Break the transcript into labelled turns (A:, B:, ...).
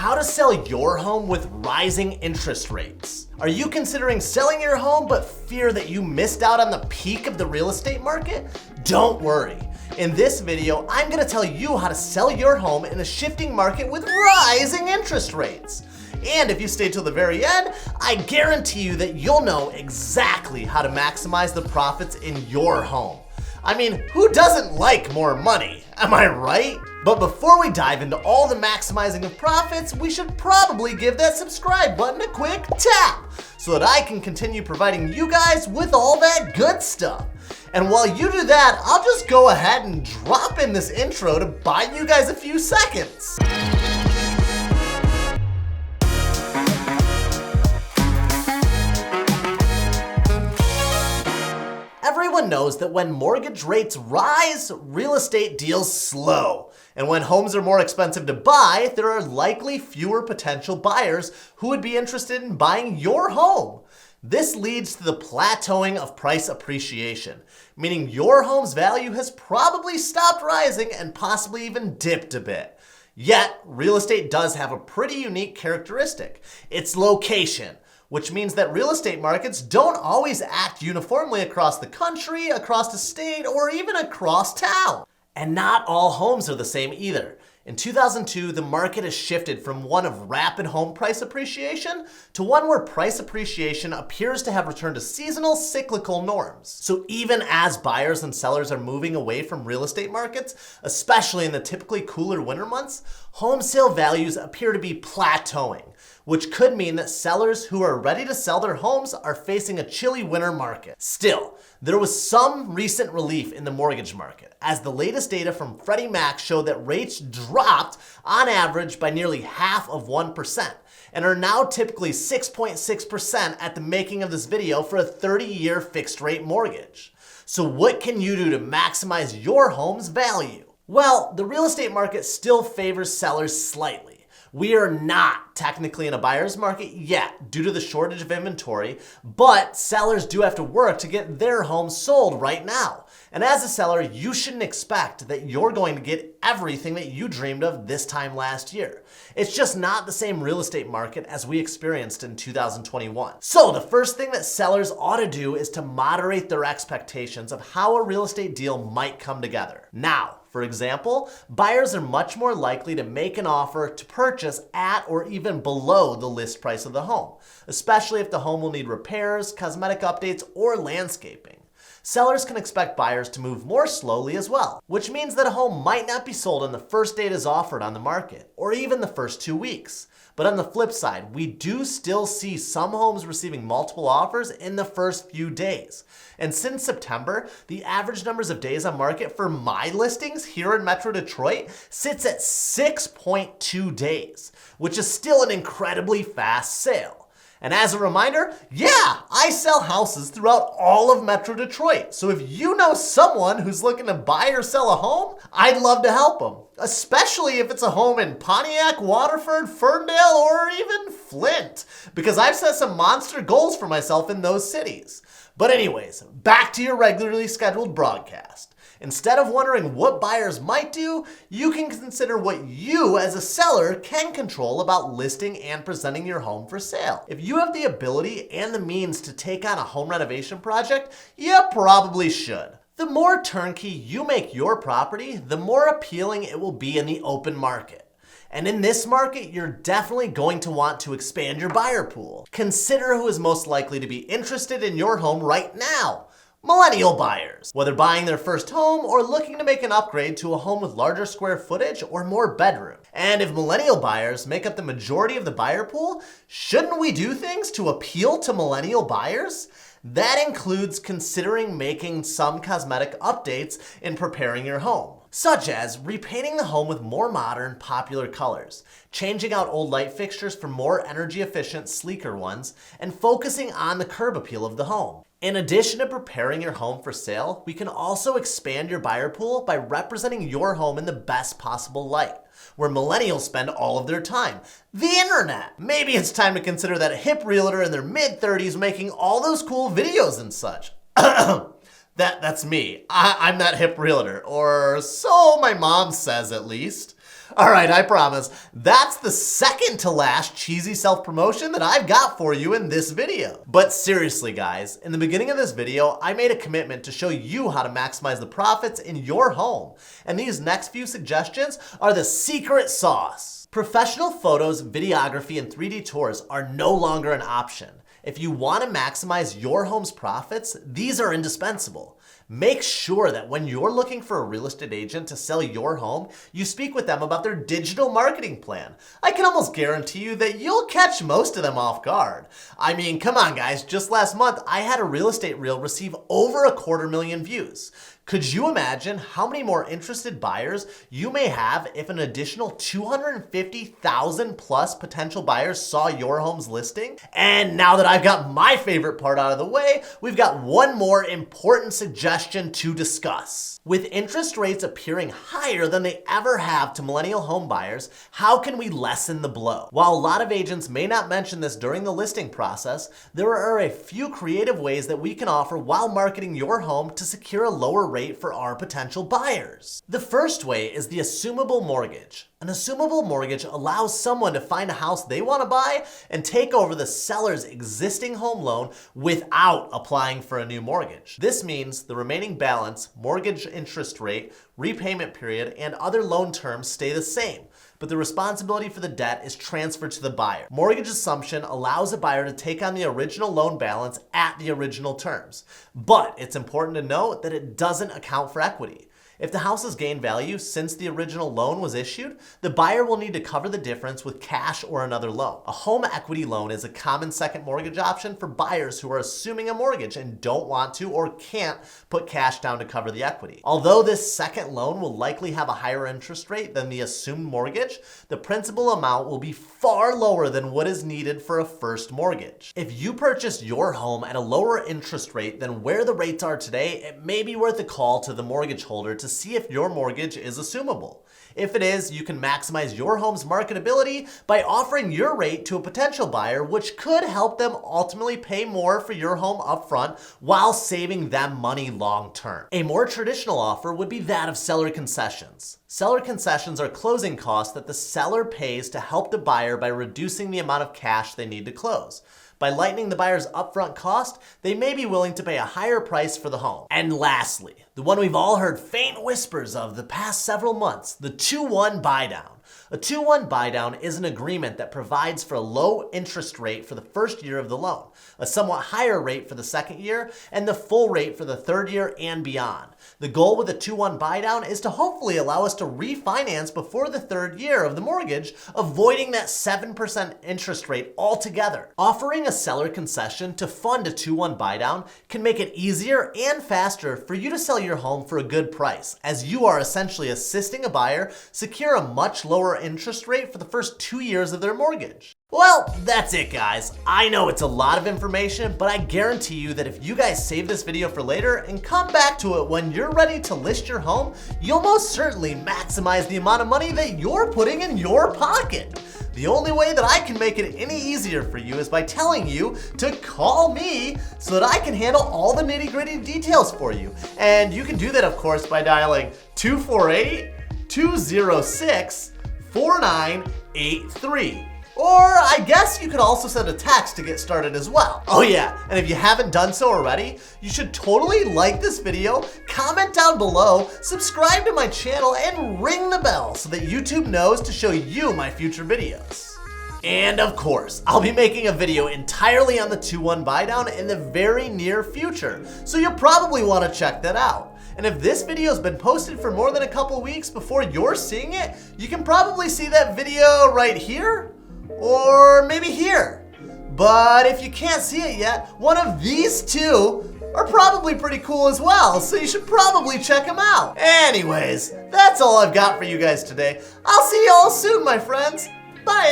A: how to sell your home with rising interest rates. Are you considering selling your home but fear that you missed out on the peak of the real estate market? Don't worry. In this video, I'm gonna tell you how to sell your home in a shifting market with rising interest rates. And if you stay till the very end, I guarantee you that you'll know exactly how to maximize the profits in your home. I mean, who doesn't like more money? Am I right? But before we dive into all the maximizing of profits, we should probably give that subscribe button a quick tap so that I can continue providing you guys with all that good stuff. And while you do that, I'll just go ahead and drop in this intro to buy you guys a few seconds. Everyone knows that when mortgage rates rise, real estate deals slow. And when homes are more expensive to buy, there are likely fewer potential buyers who would be interested in buying your home. This leads to the plateauing of price appreciation, meaning your home's value has probably stopped rising and possibly even dipped a bit. Yet, real estate does have a pretty unique characteristic: its location. Which means that real estate markets don't always act uniformly across the country, across the state, or even across town. And not all homes are the same either. In 2002, the market has shifted from one of rapid home price appreciation to one where price appreciation appears to have returned to seasonal, cyclical norms. So even as buyers and sellers are moving away from real estate markets, especially in the typically cooler winter months, home sale values appear to be plateauing, which could mean that sellers who are ready to sell their homes are facing a chilly winter market. Still, there was some recent relief in the mortgage market, as the latest data from Freddie Mac showed that rates dropped on average by nearly 0.5%, and are now typically 6.6% at the making of this video for a 30-year fixed rate mortgage. So what can you do to maximize your home's value? Well, the real estate market still favors sellers slightly. We are not technically in a buyer's market yet due to the shortage of inventory, but sellers do have to work to get their homes sold right now. And as a seller, you shouldn't expect that you're going to get everything that you dreamed of this time last year. It's just not the same real estate market as we experienced in 2021. So the first thing that sellers ought to do is to moderate their expectations of how a real estate deal might come together. Now, for example, buyers are much more likely to make an offer to purchase at or even below the list price of the home, especially if the home will need repairs, cosmetic updates, or landscaping. Sellers can expect buyers to move more slowly as well, which means that a home might not be sold on the first date it is offered on the market, or even the first 2 weeks. But on the flip side, we do still see some homes receiving multiple offers in the first few days. And since September, the average numbers of days on market for my listings here in Metro Detroit sits at 6.2 days, which is still an incredibly fast sale. And as a reminder, yeah, I sell houses throughout all of Metro Detroit. So if you know someone who's looking to buy or sell a home, I'd love to help them. Especially if it's a home in Pontiac, Waterford, Ferndale, or even Flint, because I've set some monster goals for myself in those cities. But anyways, back to your regularly scheduled broadcast. Instead of wondering what buyers might do, you can consider what you as a seller can control about listing and presenting your home for sale. If you have the ability and the means to take on a home renovation project, you probably should. The more turnkey you make your property, the more appealing it will be in the open market. And in this market, you're definitely going to want to expand your buyer pool. Consider who is most likely to be interested in your home right now. Millennial buyers, whether buying their first home or looking to make an upgrade to a home with larger square footage or more bedroom. And if millennial buyers make up the majority of the buyer pool, shouldn't we do things to appeal to millennial buyers? That includes considering making some cosmetic updates in preparing your home, such as repainting the home with more modern, popular colors, changing out old light fixtures for more energy efficient, sleeker ones, and focusing on the curb appeal of the home. In addition to preparing your home for sale, we can also expand your buyer pool by representing your home in the best possible light, where millennials spend all of their time, the internet. Maybe it's time to consider that hip realtor in their mid-30s making all those cool videos and such. That's me. I'm that hip realtor, or so my mom says at least. All right, I promise. That's the second to last cheesy self-promotion that I've got for you in this video. But seriously, guys, in the beginning of this video, I made a commitment to show you how to maximize the profits in your home. And these next few suggestions are the secret sauce. Professional photos, videography, and 3D tours are no longer an option. If you want to maximize your home's profits, these are indispensable. Make sure that when you're looking for a real estate agent to sell your home, you speak with them about their digital marketing plan. I can almost guarantee you that you'll catch most of them off guard. I mean, come on guys, just last month I had a real estate reel receive over 250,000 views. Could you imagine how many more interested buyers you may have if an additional 250,000 plus potential buyers saw your home's listing? And now that I've got my favorite part out of the way, we've got one more important suggestion to discuss. With interest rates appearing higher than they ever have to millennial home buyers, how can we lessen the blow? While a lot of agents may not mention this during the listing process, there are a few creative ways that we can offer while marketing your home to secure a lower rate for our potential buyers. The first way is the assumable mortgage. An assumable mortgage allows someone to find a house they want to buy and take over the seller's existing home loan without applying for a new mortgage. This means the remaining balance, mortgage interest rate, repayment period, and other loan terms stay the same, but the responsibility for the debt is transferred to the buyer. Mortgage assumption allows a buyer to take on the original loan balance at the original terms, but it's important to note that it doesn't account for equity. If the house has gained value since the original loan was issued, the buyer will need to cover the difference with cash or another loan. A home equity loan is a common second mortgage option for buyers who are assuming a mortgage and don't want to or can't put cash down to cover the equity. Although this second loan will likely have a higher interest rate than the assumed mortgage, the principal amount will be far lower than what is needed for a first mortgage. If you purchase your home at a lower interest rate than where the rates are today, it may be worth a call to the mortgage holder to see if your mortgage is assumable. If it is, you can maximize your home's marketability by offering your rate to a potential buyer, which could help them ultimately pay more for your home upfront while saving them money long term. A more traditional offer would be that of seller concessions. Seller concessions are closing costs that the seller pays to help the buyer by reducing the amount of cash they need to close. By lightening the buyer's upfront cost, they may be willing to pay a higher price for the home. And lastly, the one we've all heard faint whispers of the past several months, the 2-1 buydown. A 2-1 buydown is an agreement that provides for a low interest rate for the first year of the loan, a somewhat higher rate for the second year, and the full rate for the third year and beyond. The goal with a 2-1 buydown is to hopefully allow us to refinance before the third year of the mortgage, avoiding that 7% interest rate altogether. Offering a seller concession to fund a 2-1 buydown can make it easier and faster for you to sell your home for a good price, as you are essentially assisting a buyer secure a much lower interest rate for the first 2 years of their mortgage. Well, that's it guys. I know it's a lot of information, but I guarantee you that if you guys save this video for later and come back to it when you're ready to list your home, you'll most certainly maximize the amount of money that you're putting in your pocket. The only way that I can make it any easier for you is by telling you to call me so that I can handle all the nitty-gritty details for you. And you can do that, of course, by dialing 248-206-4983. Or I guess you could also send a text to get started as well. Oh yeah, and if you haven't done so already, you should totally like this video, comment down below, subscribe to my channel, and ring the bell so that YouTube knows to show you my future videos. And of course, I'll be making a video entirely on the 2-1 buydown in the very near future, so you'll probably want to check that out. And if this video has been posted for more than a couple weeks before you're seeing it, you can probably see that video right here, or maybe here. But if you can't see it yet, one of these two are probably pretty cool as well, so you should probably check them out. Anyways, that's all I've got for you guys today. I'll see you all soon, my friends. Bye!